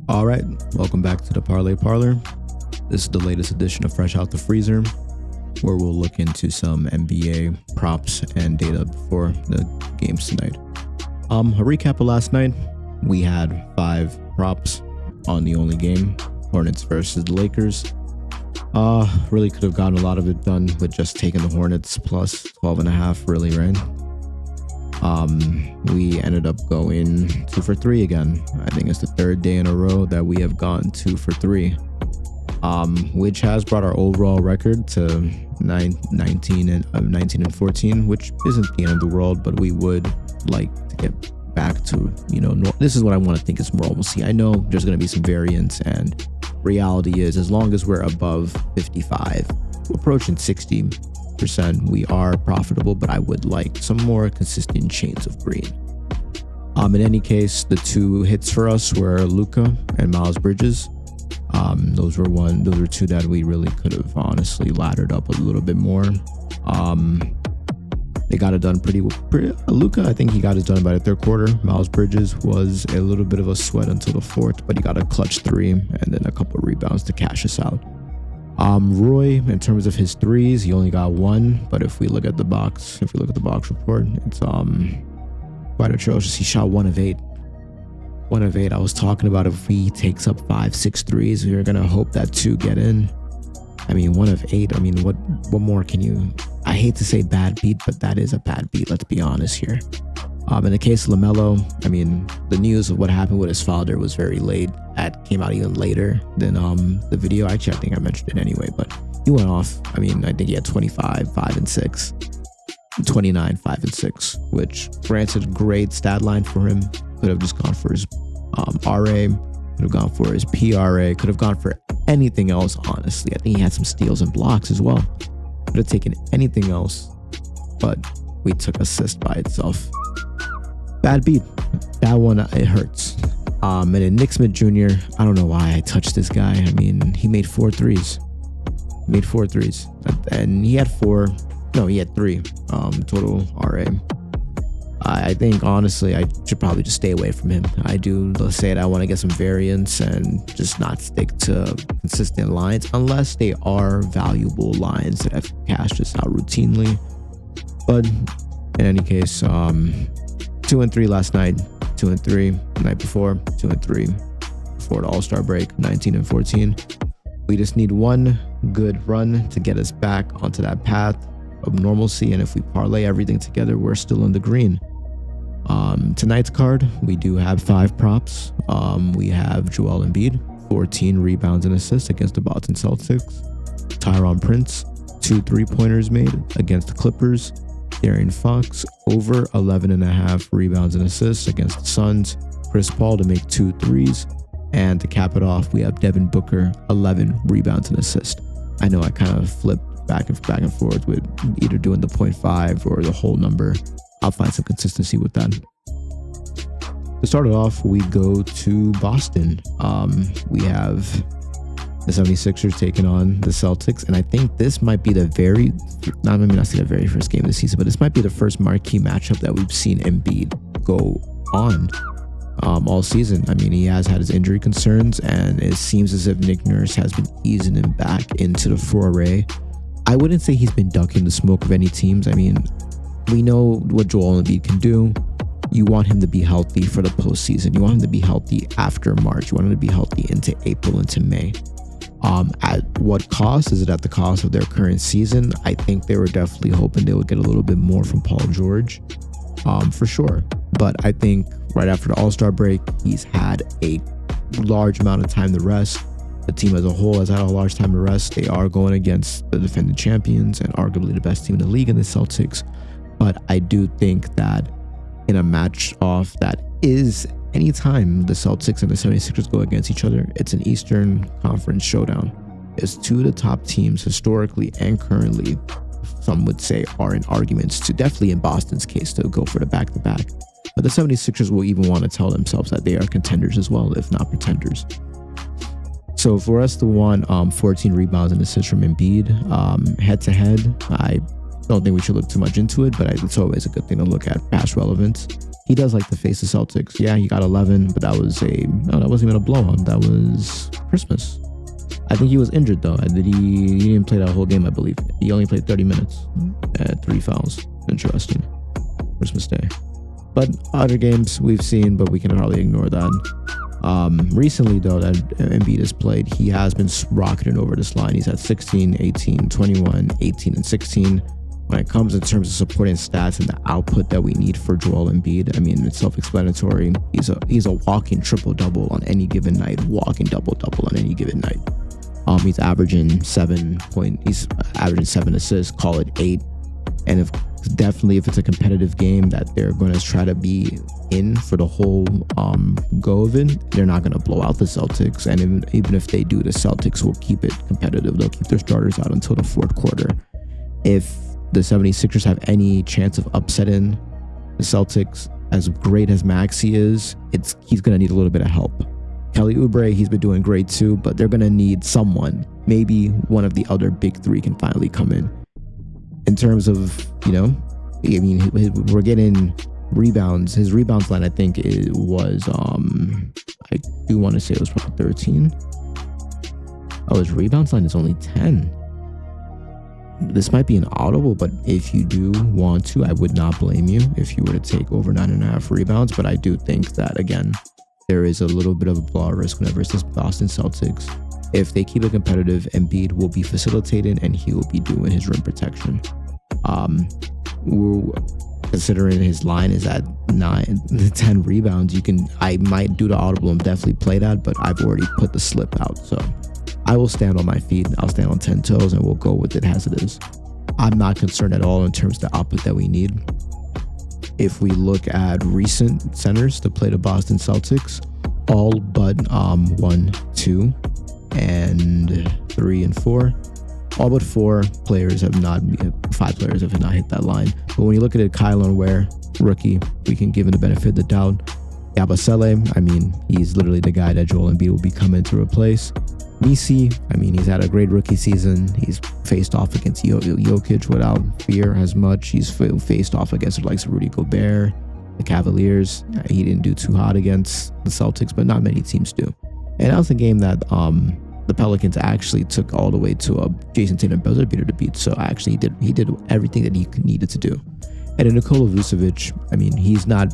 All right, welcome back to the Parlay Parlor. This is the latest edition of Fresh Out the Freezer, where we'll look into some NBA props and data before the games tonight. A recap of last night, we had 5 props on the only game, Hornets versus the Lakers. Really could have gotten a lot of it done with just taking the Hornets plus 12.5, really, right? We ended up going 2 for 3 again. I think it's the 3rd day in a row that we have gone 2 for 3, which has brought our overall record to 19 and 14, which isn't the end of the world, but we would like to get back to, this is what I want to think is normalcy. I know there's going to be some variance, and reality is as long as we're above 55, approaching 60%, we are profitable, but I would like some more consistent shades of green. In any case, the 2 hits for us were Luka and Miles Bridges. Those were 2 that we really could have honestly laddered up a little bit more. They got it done pretty. Luka, I think he got it done by the 3rd quarter. Miles Bridges was a little bit of a sweat until the 4th, but he got a clutch 3 and then a couple of rebounds to cash us out. Roy, in terms of his 3s, he only got 1, but if we look at the box report, it's quite atrocious. He shot 1 of 8. 1 of 8. I was talking about if he takes up 5-6 threes, we are gonna hope that 2 get in. I mean, 1 of 8. I mean, what more can you? I hate to say bad beat, but that is a bad beat. Let's be honest here. In the case of LaMelo, I mean, the news of what happened with his father was very late. That came out even later than the video. Actually, I think I mentioned it anyway, but he went off. I mean, I think he had 25, 5 and 6, 29, 5 and 6, which granted, great stat line for him. Could have just gone for his RA, could have gone for his PRA, could have gone for anything else, honestly. I think he had some steals and blocks as well. Could have taken anything else, but we took assist by itself. Bad beat. That one, it hurts. And then Nick Smith Jr., I don't know why I touched this guy. I mean, he made 4 threes. And he had 3 total RA. I think, honestly, I should probably just stay away from him. I do say that I want to get some variance and just not stick to consistent lines unless they are valuable lines that have cashed us out routinely. But in any case, 2 and 3 last night, 2 and 3 the night before, 2 and 3 before the All-Star break, 19 and 14. We just need one good run to get us back onto that path of normalcy, and if we parlay everything together, we're still in the green. Tonight's card, we do have 5 props. We have Joel Embiid, 14 rebounds and assists against the Boston Celtics. Tyron Prince, 2 3-pointers made against the Clippers. De'Aaron Fox, over 11.5 rebounds and assists against the Suns. Chris Paul to make 2 threes. And to cap it off, we have Devin Booker, 11 rebounds and assists. I know I kind of flipped back and forth with either doing the 0.5 or the whole number. I'll find some consistency with that. To start it off, we go to Boston. We have the 76ers taking on the Celtics, and I think this might be the very first game of the season, but this might be the first marquee matchup that we've seen Embiid go on all season. I mean, he has had his injury concerns, and it seems as if Nick Nurse has been easing him back into the foray. I wouldn't say he's been ducking the smoke of any teams. I mean, we know what Joel Embiid can do. You want him to be healthy for the postseason. You want him to be healthy after March. You want him to be healthy into April, into May. At what cost? Is it at the cost of their current season? I think they were definitely hoping they would get a little bit more from Paul George, for sure. But I think right after the All-Star break, he's had a large amount of time to rest. The team as a whole has had a large time to rest. They are going against the defending champions and arguably the best team in the league in the Celtics. But I do think that in a match off that is anytime the Celtics and the 76ers go against each other, it's an Eastern Conference showdown. It's 2 of the top teams historically and currently, some would say, are in arguments to, definitely in Boston's case, to go for the back-to-back. But the 76ers will even want to tell themselves that they are contenders as well, if not pretenders. So for us to want 14 rebounds and assists from Embiid, head-to-head, I don't think we should look too much into it, but it's always a good thing to look at past relevance. he does like to face the Celtics. Yeah, he got 11, but that wasn't even a blowout. That was Christmas. I think he was injured though. He didn't play that whole game, I believe. He only played 30 minutes at 3 fouls. Interesting. Christmas Day. But other games we've seen, but we can probably ignore that. Recently though, that Embiid has played, he has been rocketing over this line. He's at 16, 18, 21, 18, and 16. When it comes in terms of supporting stats and the output that we need for Joel Embiid, I mean, it's self-explanatory. He's a walking triple-double on any given night, walking double-double on any given night. He's averaging 7 assists, call it 8. And if it's a competitive game that they're going to try to be in for the whole go of it, they're not going to blow out the Celtics. And even if they do, the Celtics will keep it competitive. They'll keep their starters out until the fourth quarter. If the 76ers have any chance of upsetting the Celtics, as great as Maxey is, he's going to need a little bit of help. Kelly Oubre, he's been doing great too, but they're going to need someone. Maybe one of the other big three can finally come in. In terms of, we're getting rebounds. His rebounds line, I think it was, I do want to say it was probably 13. Oh, his rebounds line is only 10. This might be an audible, but if you do want to, I would not blame you if you were to take over 9.5 rebounds. But I do think that, again, there is a little bit of a blowout risk whenever it's this Boston Celtics. If they keep it competitive, Embiid will be facilitating and he will be doing his rim protection. Considering his line is at 10 rebounds, I might do the audible and definitely play that, but I've already put the slip out, so I will stand on my feet. I'll stand on 10 toes and we'll go with it as it is. I'm not concerned at all in terms of the output that we need. If we look at recent centers to play the Boston Celtics, all but 1, 2, and 3 and 4, all but 5 players have not hit that line. But when you look at it, Kyle Ware, rookie, we can give him the benefit of the doubt. Yabusele, I mean, he's literally the guy that Joel Embiid will be coming to replace. Misi, I mean, he's had a great rookie season. He's faced off against Jokic without fear as much. He's faced off against the likes of Rudy Gobert, the Cavaliers. He didn't do too hot against the Celtics, but not many teams do. And that was a game that the Pelicans actually took all the way to a Jason Tatum buzzer beater to beat. So actually, he did everything that he needed to do. And then Nikola Vucevic, I mean, he's not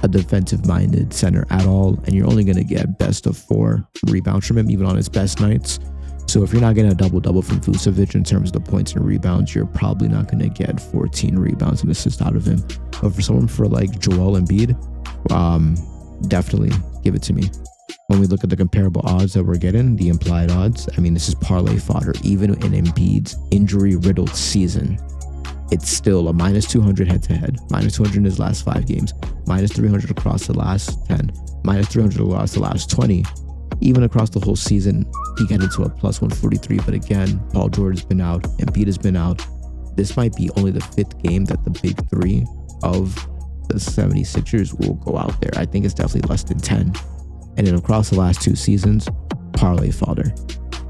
a defensive-minded center at all, and you're only going to get best of 4 rebounds from him, even on his best nights. So if you're not getting a double-double from Vucevic in terms of the points and rebounds, you're probably not going to get 14 rebounds and assists out of him. But for someone like Joel Embiid, definitely give it to me. When we look at the comparable odds that we're getting, the implied odds, I mean, this is parlay fodder. Even in Embiid's injury-riddled season, it's still a -200 head-to-head, -200 in his last 5 games, -300 across the last 10, -300 across the last 20. Even across the whole season, he got into a +143. But again, Paul George has been out, Embiid has been out. This might be only the 5th game that the big three of the 76ers will go out there. I think it's definitely less than 10. And then across the last 2 seasons, parlay fodder.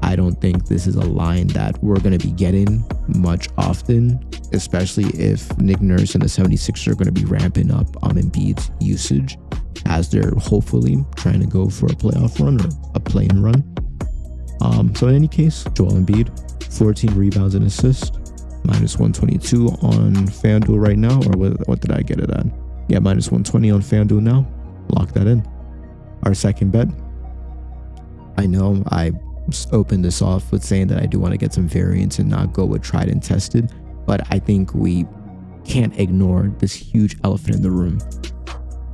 I don't think this is a line that we're going to be getting much often, especially if Nick Nurse and the 76ers are going to be ramping up on Embiid's usage as they're hopefully trying to go for a playoff run or a play-in run. So in any case, Joel Embiid, 14 rebounds and assists, -122 on FanDuel right now, or what did I get it at? Yeah, -120 on FanDuel now. Lock that in. Our second bet, I know I opened this off with saying that I do want to get some variance and not go with tried and tested, but I think we can't ignore this huge elephant in the room.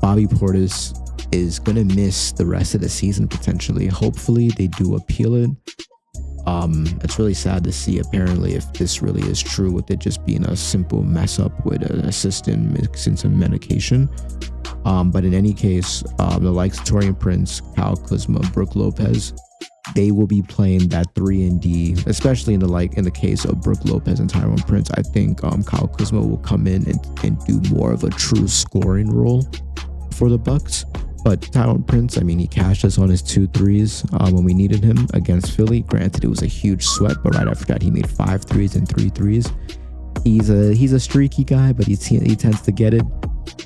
Bobby Portis is going to miss the rest of the season potentially. Hopefully they do appeal it. It's really sad to see, apparently, if this really is true, with it just being a simple mess up with an assistant mixing some medication. But in any case, the likes of Taurean Prince, Kyle Kuzma, Brook Lopez, they will be playing that 3-and-D, especially in the case of Brook Lopez and Taurean Prince. I think Kyle Kuzma will come in and do more of a true scoring role for the Bucks. But Taurean Prince, I mean, he cashed us on his 2 threes when we needed him against Philly. Granted, it was a huge sweat, but right after that, he made 5 threes and 3 threes. He's a streaky guy, but he tends to get it.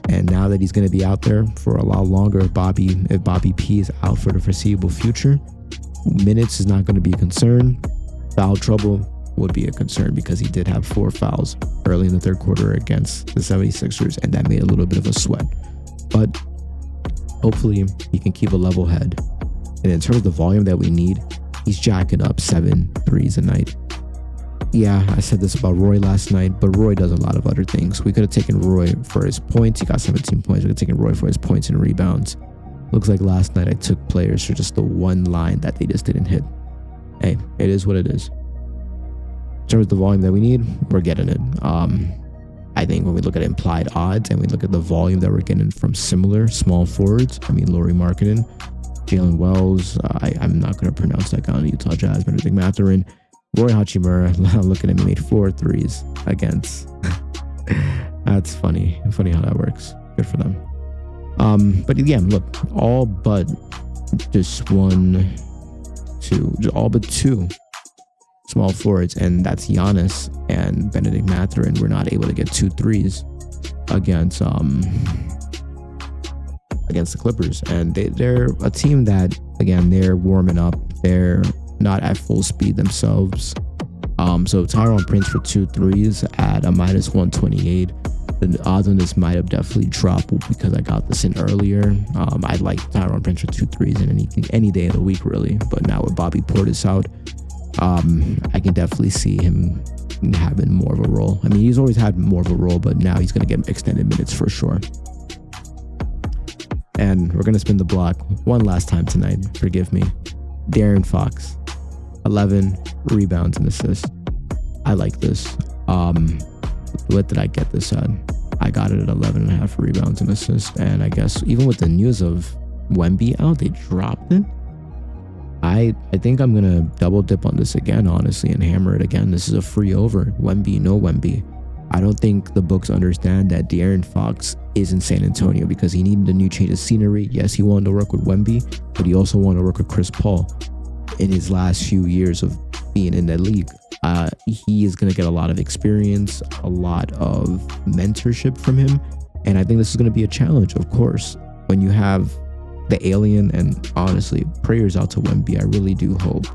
And now that he's going to be out there for a lot longer, if Bobby P is out for the foreseeable future, minutes is not going to be a concern. Foul trouble would be a concern because he did have 4 fouls early in the third quarter against the 76ers, and that made a little bit of a sweat. But hopefully he can keep a level head. And in terms of the volume that we need, he's jacking up 7 threes a night. Yeah, I said this about Roy last night, but Roy does a lot of other things. We could have taken Roy for his points. He got 17 points. We could have taken Roy for his points and rebounds. Looks like last night I took players for just the one line that they just didn't hit. Hey, it is what it is. In terms of the volume that we need, we're getting it. I think when we look at implied odds and we look at the volume that we're getting from similar small forwards, Lauri Markkanen, Jalen Wells, I'm not going to pronounce that guy on the Utah Jazz, Benedict Mathurin, Roy Hachimura, look at him, he made 4 threes against. That's funny. Funny how that works. Good for them. But yeah, look, all but two small forwards, and that's Giannis and Benedict Mathurin, were not able to get 2 threes against the Clippers. And they're a team that, again, they're warming up. They're not at full speed themselves. So Tyrone Prince for 2 threes at a -128. The odds on this might have definitely dropped because I got this in earlier. I'd like Tyrone Prince for 2 threes in any day of the week, really. But now with Bobby Portis out, I can definitely see him having more of a role. He's always had more of a role, but now he's going to get extended minutes for sure. And we're going to spin the block one last time tonight. Forgive me. De'Aaron Fox, 11 rebounds and assists. I like this. What did I get this at? I got it at 11.5 rebounds and assists. And I guess even with the news of Wemby out, they dropped it. I think I'm going to double dip on this again, honestly, and hammer it again. This is a free over. Wemby, no Wemby. I don't think the books understand that De'Aaron Fox is in San Antonio because he needed a new change of scenery. Yes, he wanted to work with Wemby, but he also wanted to work with Chris Paul. In his last few years of being in the league, he is going to get a lot of experience, a lot of mentorship from him. And I think this is going to be a challenge, of course, when you have the alien. And honestly, prayers out to Wemby. I really do hope.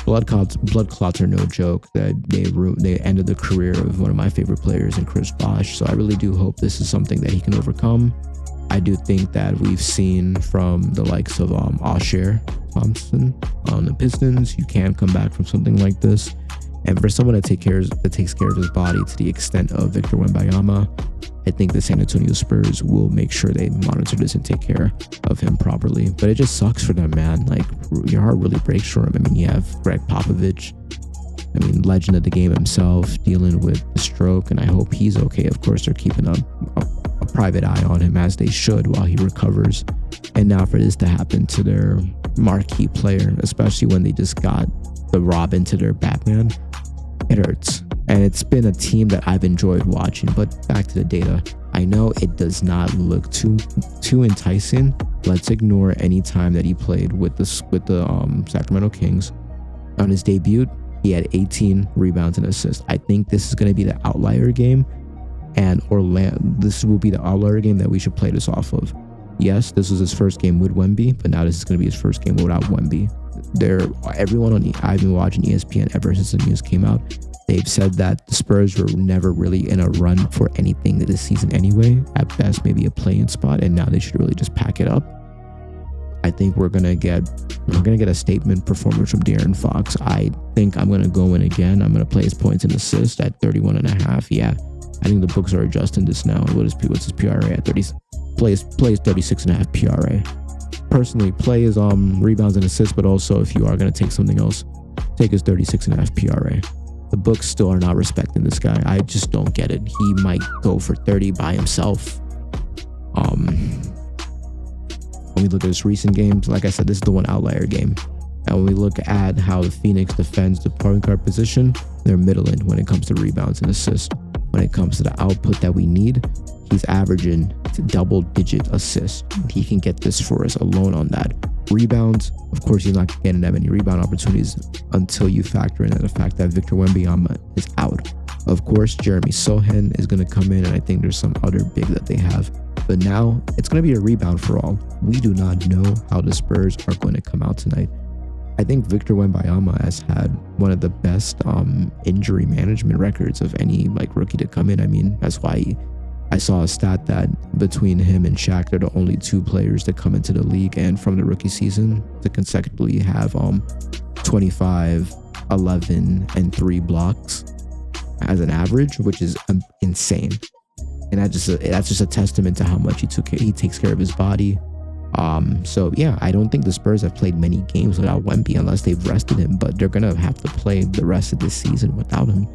Blood clots are no joke. That they ended the career of one of my favorite players in Chris Bosh. So I really do hope this is something that he can overcome. I do think that we've seen from the likes of Osher Thompson on the Pistons, you can come back from something like this. And for someone that takes care of his body to the extent of Victor Wembanyama, I think the San Antonio Spurs will make sure they monitor this and take care of him properly. But it just sucks for them, man. Like, your heart really breaks for him. You have Greg Popovich, legend of the game himself, dealing with the stroke, and I hope he's okay. Of course, they're keeping a private eye on him, as they should, while he recovers. And now for this to happen to their marquee player, especially when they just got the Robin to their Batman, it hurts. And it's been a team that I've enjoyed watching. But back to the data, I know it does not look too enticing. Let's ignore any time that he played with the Sacramento Kings. On his debut, he had 18 rebounds and assists. I think this is going to be the outlier game. And this will be the outlier game that we should play this off of. Yes, this was his first game with Wemby, but now this is going to be his first game without Wemby. I've been watching ESPN ever since the news came out. They've said that the Spurs were never really in a run for anything this season anyway. At best, maybe a play-in spot, and now they should really just pack it up. I think we're gonna get a statement performance from De'Aaron Fox. I think I'm gonna go in again. I'm gonna play his points and assists at 31.5. Yeah, I think the books are adjusting this now. What's his PRA at 30? Plays 36.5 PRA. Personally, play his rebounds and assists, but also if you are gonna take something else, take his 36.5 PRA. The books still are not respecting this guy. I just don't get it. He might go for 30 by himself. When we look at his recent games, like I said, this is the one outlier game. And when we look at how the Phoenix defends the point guard position, they're middling when it comes to rebounds and assists. When it comes to the output that we need, he's averaging double-digit assists. He can get this for us alone on that. Rebounds, of course, he's not getting that many rebound opportunities until you factor in the fact that Victor Wembanyama is out Of course, Jeremy Sohan is going to come in, and I think there's some other big that they have. But now it's going to be a rebound for all. We do not know how the Spurs are going to come out tonight. I think Victor Wembanyama has had one of the best injury management records of any like rookie to come in. I mean, that's why I saw a stat that between him and Shaq, they're the only two players that come into the league and from the rookie season to consecutively have 25, 11, and 3 blocks as an average, which is insane. And that's just a testament to how much he takes care of his body. So yeah, I don't think the Spurs have played many games without Wemby unless they've rested him, but they're gonna have to play the rest of this season without him.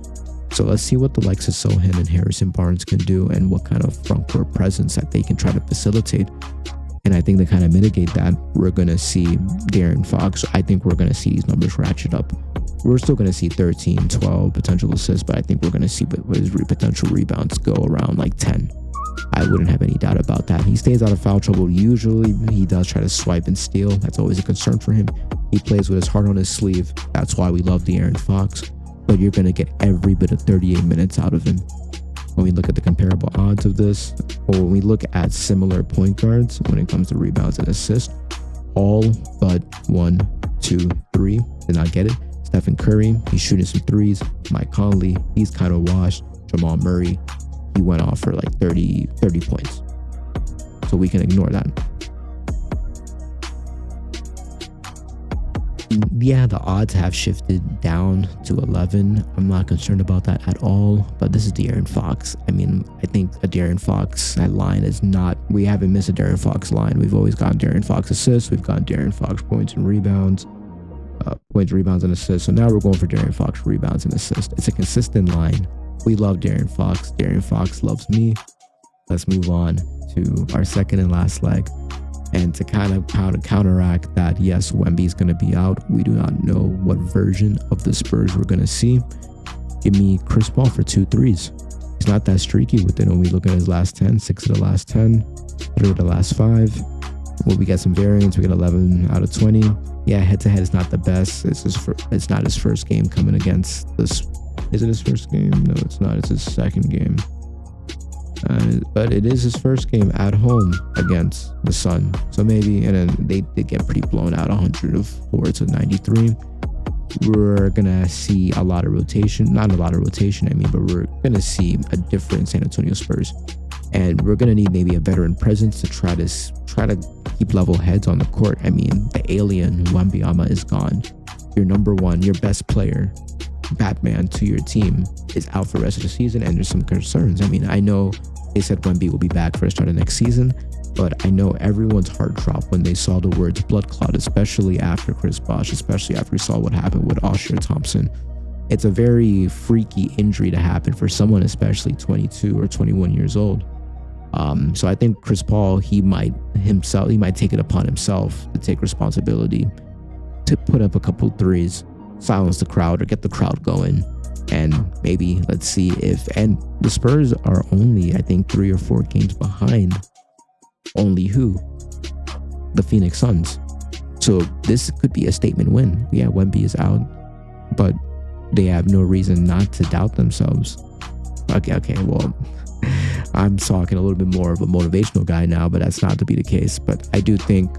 So let's see what the likes of Sohan and Harrison Barnes can do and what kind of front court presence that they can try to facilitate. And I think to kind of mitigate that, we're going to see De'Aaron Fox. I think we're going to see these numbers ratchet up. We're still going to see 13, 12 potential assists, but I think we're going to see his potential rebounds go around like 10. I wouldn't have any doubt about that. He stays out of foul trouble. Usually he does try to swipe and steal. That's always a concern for him. He plays with his heart on his sleeve. That's why we love De'Aaron Fox. But you're going to get every bit of 38 minutes out of him. When we look at the comparable odds of this, or when we look at similar point guards when it comes to rebounds and assists, all but 1, 2, 3 did not get it. Stephen Curry, he's shooting some threes. Mike Conley, he's kind of washed. Jamal Murray, he went off for like 30 points. So we can ignore that. Yeah, the odds have shifted down to 11. I'm not concerned about that at all, but this is De'Aaron Fox. I mean, I think a De'Aaron Fox line is not, we haven't missed a De'Aaron Fox line. We've always gotten De'Aaron Fox assists. We've gotten De'Aaron Fox points and rebounds, rebounds, and assists. So now we're going for De'Aaron Fox rebounds and assists. It's a consistent line. We love De'Aaron Fox. De'Aaron Fox loves me. Let's move on to our second and last leg. And to kind of counteract that, yes, Wemby's going to be out. We do not know what version of the Spurs we're going to see. Give me Chris Paul for 2 threes. He's not that streaky with it when we look at his last 10, 6 of the last 10, 3 of the last 5. Well, we get some variance. We get 11 out of 20. Yeah, head-to-head is not the best. It's not his first game coming against this. Is it his first game? No, it's not. It's his second game. But it is his first game at home against the Sun. So maybe, and then they get pretty blown out, 104 to 93. We're going to see a lot of rotation. Not a lot of rotation, I mean, but we're going to see a different San Antonio Spurs. And we're going to need maybe a veteran presence to try to keep level heads on the court. I mean, the alien Wembanyama is gone. Your number one, your best player, Batman to your team, is out for the rest of the season, and there's some concerns. I mean, I know they said Wemby will be back for the start of next season, but I know everyone's heart dropped when they saw the words blood clot, especially after Chris Bosh, especially after we saw what happened with Osher Thompson. It's a very freaky injury to happen for someone, especially 22 or 21 years old. So I think Chris Paul, he might take it upon himself to take responsibility to put up a couple threes, silence the crowd or get the crowd going. And maybe let's see and the Spurs are only, I think, 3 or 4 games behind only who? The Phoenix Suns. So this could be a statement win. Yeah, Wemby is out, but they have no reason not to doubt themselves. Okay, well, I'm talking a little bit more of a motivational guy now, but that's not to be the case. But I do think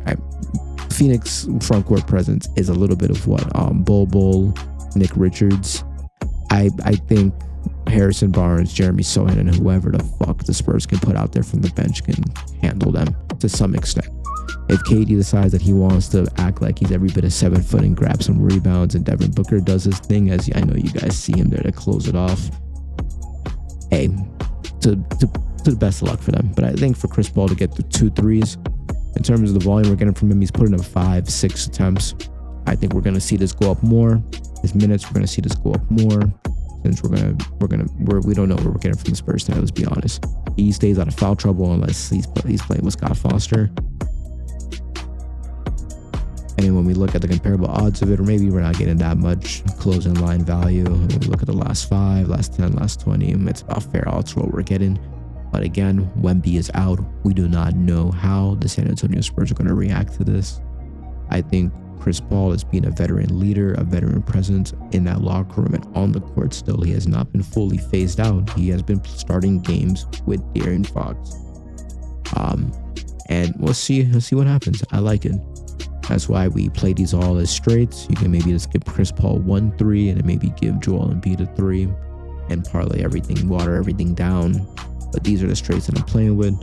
Phoenix front court presence is a little bit of what Bol, Nick Richards. I think Harrison Barnes, Jeremy Sohan, and whoever the fuck the Spurs can put out there from the bench can handle them to some extent. If KD decides that he wants to act like he's every bit of 7 foot and grab some rebounds, and Devin Booker does his thing, as I know you guys see him there to close it off, hey, to the best of luck for them. But I think for Chris Paul to get the 2 threes, in terms of the volume we're getting from him, he's putting up 5, 6 attempts. I think we're going to see this go up more. His minutes, we're going to see this go up more. Since we don't know what we're getting from the Spurs tonight, let's be honest. He stays out of foul trouble unless he's playing with Scott Foster. And when we look at the comparable odds of it, or maybe we're not getting that much closing line value. When we look at the last 5, last 10, last 20, it's about fair odds for what we're getting. But again, Wemby is out. We do not know how the San Antonio Spurs are going to react to this. I think Chris Paul as being a veteran leader, a veteran presence in that locker room and on the court still. He has not been fully phased out. He has been starting games with De'Aaron Fox. And we'll see what happens. I like it. That's why we play these all as straights. You can maybe just give Chris Paul 1-3 and then maybe give Joel Embiid a 3 and parlay everything, water everything down. But these are the straights that I'm playing with.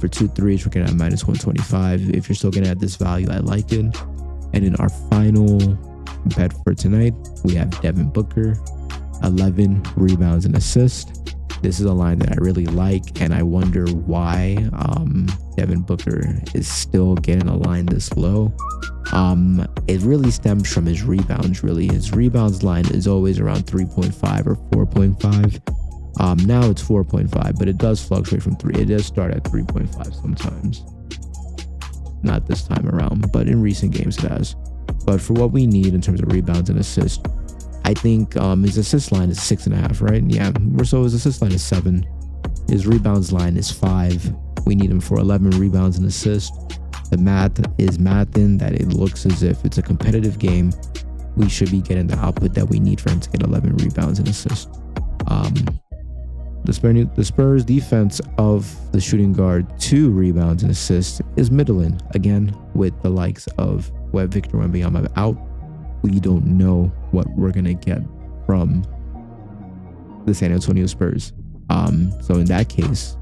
For 2 3s, we're going to have minus 125. If you're still going to add this value, I like it. And in our final bet for tonight, we have Devin Booker, 11 rebounds and assists. This is a line that I really like, and I wonder why Devin Booker is still getting a line this low. It really stems from his rebounds, really. His rebounds line is always around 3.5 or 4.5. Now it's 4.5, but it does fluctuate from 3. It does start at 3.5 sometimes. Not this time around, but in recent games it has. But for what we need in terms of rebounds and assists, I think his assist line is 6.5, right? Yeah, so his assist line is 7. His rebounds line is 5. We need him for 11 rebounds and assists. The math is mathing that it looks as if it's a competitive game. We should be getting the output that we need for him to get 11 rebounds and assists. The Spurs defense of the shooting guard 2 rebounds and assists is middling. Again, with the likes of Victor Wembanyama out, we don't know what we're going to get from the San Antonio Spurs. So in that case,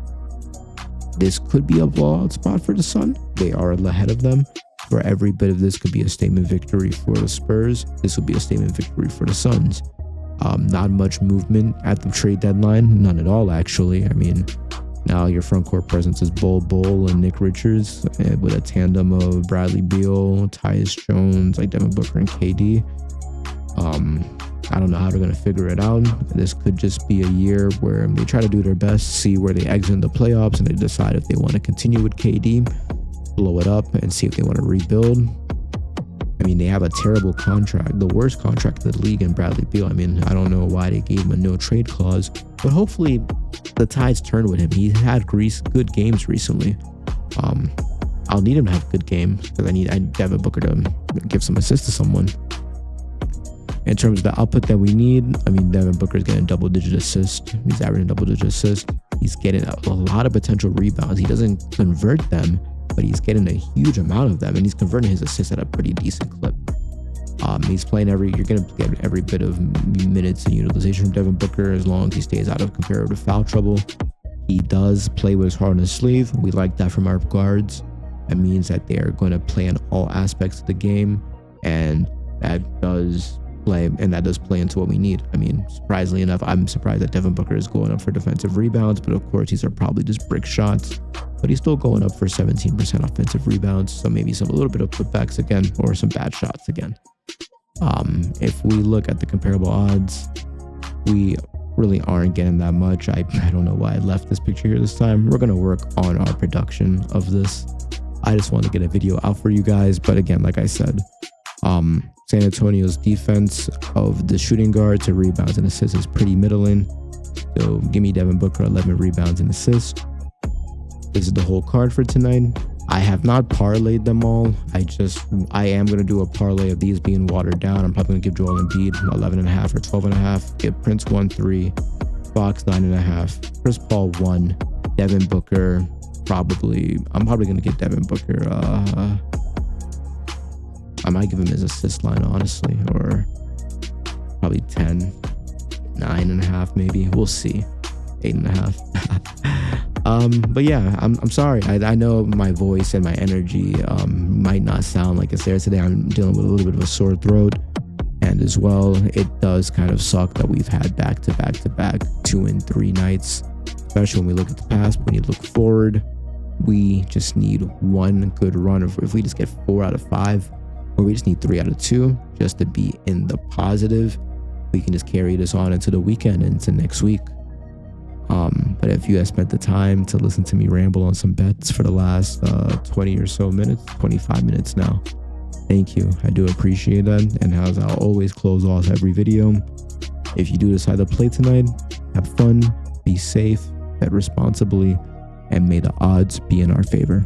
this could be a blowout spot for the Sun. They are ahead of them. For every bit of this could be a statement victory for the Spurs. This would be a statement victory for the Suns. Not much movement at the trade deadline. None at all, actually. I mean, now your front court presence is Bol and Nick Richards with a tandem of Bradley Beal, Tyus Jones, like Devin Booker and KD. I don't know how they're going to figure it out. This could just be a year where they try to do their best, see where they exit in the playoffs, and they decide if they want to continue with KD, blow it up, and see if they want to rebuild. I mean, they have a terrible contract, the worst contract in the league in Bradley Beal. I mean, I don't know why they gave him a no trade clause, but hopefully the tides turn with him. He's had good games recently. I'll need him to have a good game because I need Devin Booker to give some assists to someone. In terms of the output that we need, I mean, Devin Booker is getting double-digit assists. He's averaging double-digit assists. He's getting a lot of potential rebounds. He doesn't convert them, but he's getting a huge amount of them, and he's converting his assists at a pretty decent clip. He's playing you're going to get every bit of minutes and utilization from Devin Booker as long as he stays out of comparative foul trouble. He does play with his heart on his sleeve. We like that from our guards. That means that they are going to play in all aspects of the game, and that does play into what we need. I mean, surprisingly enough, I'm surprised that Devin Booker is going up for defensive rebounds, but of course these are probably just brick shots. But he's still going up for 17% offensive rebounds, so maybe a little bit of putbacks again, or some bad shots again. If we look at the comparable odds, we really aren't getting that much. I don't know why I left this picture here this time. We're gonna work on our production of this. I just want to get a video out for you guys, but again, like I said, San Antonio's defense of the shooting guard to rebounds and assists is pretty middling. So give me Devin Booker 11 rebounds and assists. This is the whole card for tonight. I have not parlayed them all. I am going to do a parlay of these being watered down. I'm probably going to give Joel Embiid 11.5 or 12.5. Give Prince 1-3, Fox 9.5, Chris Paul 1, Devin Booker I'm probably going to get Devin Booker. I might give him his assist line, honestly, or probably 10, 9.5 maybe. We'll see. 8.5. But yeah, I'm sorry. I know my voice and my energy might not sound like it's there today. I'm dealing with a little bit of a sore throat, and as well, it does kind of suck that we've had back-to-back 2 and 3 nights, especially when we look at the past. When you look forward, we just need one good run. If we just get 4 out of 5, or we just need 3 out of 2 just to be in the positive, we can just carry this on into the weekend and into next week. But if you have spent the time to listen to me ramble on some bets for the last 20 or so minutes, 25 minutes now, thank you. I do appreciate that. And as I'll always close off every video, if you do decide to play tonight, have fun, be safe, bet responsibly, and may the odds be in our favor.